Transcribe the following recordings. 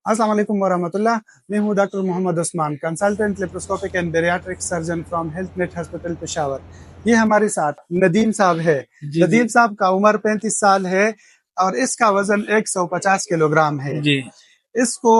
अस्सलाम वालेकुम वरहमतुल्लाह। मैं हूँ doctor Mohammad Usman, consultant laparoscopic and bariatric surgeon from Health Net Hospital Peshawar. ये हमारे साथ नदीम साहब है। नदीम साहब का उम्र 35 साल है और इसका वजन 150 किलोग्राम है जी। इसको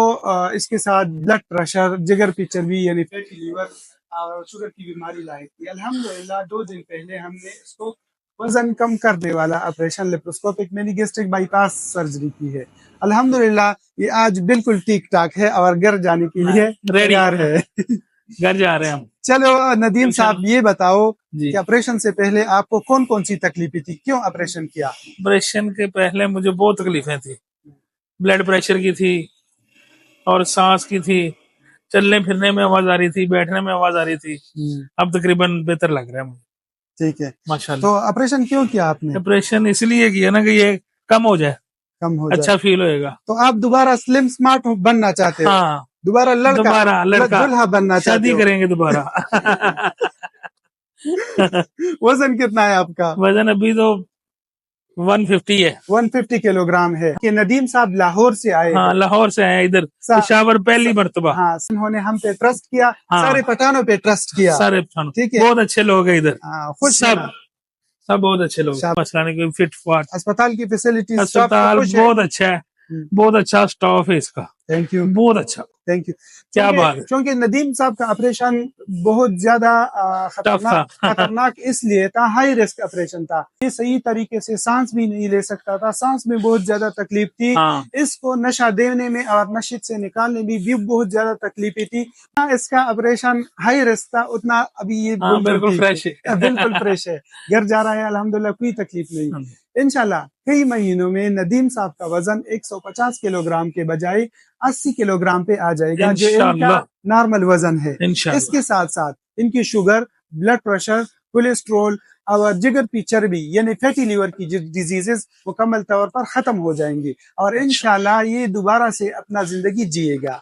इसके साथ ब्लड प्रेशर, जिगर की चर्बी यानी फैटी लीवर और शुगर की बीमारी लाई थी। अल्हम्दुलिल्लाह 2 दिन पहले हमने इसको वजन कम करने वाला ऑपरेशन लेप्रोस्कोपिक मेनिगेस्ट्रिक बाईपास सर्जरी की है। अल्हम्दुलिल्लाह ये आज बिल्कुल ठीक ठाक है और घर जाने के लिए तैयार है। घर जा रहे हैं हम। चलो नदीम साहब ये बताओ कि ऑपरेशन से पहले आपको कौन कौन सी तकलीफें थी, क्यों ऑपरेशन किया? ऑपरेशन के पहले मुझे बहुत तकलीफें थी, ब्लड प्रेशर की थी और सांस की थी, चलने फिरने में आवाज आ रही थी, बैठने में आवाज आ रही थी। अब तकरीबन बेहतर लग रहा है मुझे। ठीक है, माशाल्लाह। तो ऑपरेशन क्यों किया आपने? ऑपरेशन इसलिए किया ना कि ये कम हो जाए, अच्छा फील होएगा। तो आप दोबारा स्लिम स्मार्ट बनना चाहते हो? हाँ, दोबारा लड़का दुल्हा बनना चाहते शादी हो? करेंगे दोबारा। वजन कितना है आपका? वजन अभी तो 150 है। 150 किलोग्राम है। कि नदीम साहब लाहौर से आए। हाँ, लाहौर से आए इधर पेशावर पहली मर्तबा। हाँ, उन्होंने हम पे ट्रस्ट किया। हाँ, सारे पठानों पे ट्रस्ट किया। सारे पठानों, ठीक है, बहुत अच्छे लोग हैं इधर। खुश सब बहुत अच्छे लोग, मसला नहीं, कोई फिट फाट। अस्पताल की फैसिलिटीज, अस्पताल बहुत अच्छा है, बहुत अच्छा स्टाफ है इसका। थैंक यू, बहुत अच्छा, थैंक यू। क्या बात है। क्योंकि नदीम साहब का ऑपरेशन बहुत ज्यादा खतरनाक इसलिए था, हाई रिस्क ऑपरेशन था। ये सही तरीके से सांस भी नहीं ले सकता था, सांस में बहुत ज्यादा तकलीफ थी। हाँ। इसको नशा देने में और नशे से निकालने में भी बहुत ज्यादा तकलीफें थी। इसका ऑपरेशन हाई रिस्क था, उतना अभी ये बिल्कुल फ्रेश है। बिल्कुल फ्रेश है, घर जा रहा है अल्हम्दुलिल्लाह, कोई तकलीफ नहीं। इंशाल्लाह कई महीनों में नदीम साहब का वजन 150 किलोग्राम के बजाय 80 किलोग्राम पे आ जाएगा, जो इनका नॉर्मल वजन है। इसके साथ साथ इनकी शुगर, ब्लड प्रेशर, कोलेस्ट्रोल और जिगर की चर्बी यानी फैटी लीवर की डिजीजेस मुकम्मल तौर पर खत्म हो जाएंगी और इंशाल्लाह ये दोबारा से अपना जिंदगी जिएगा।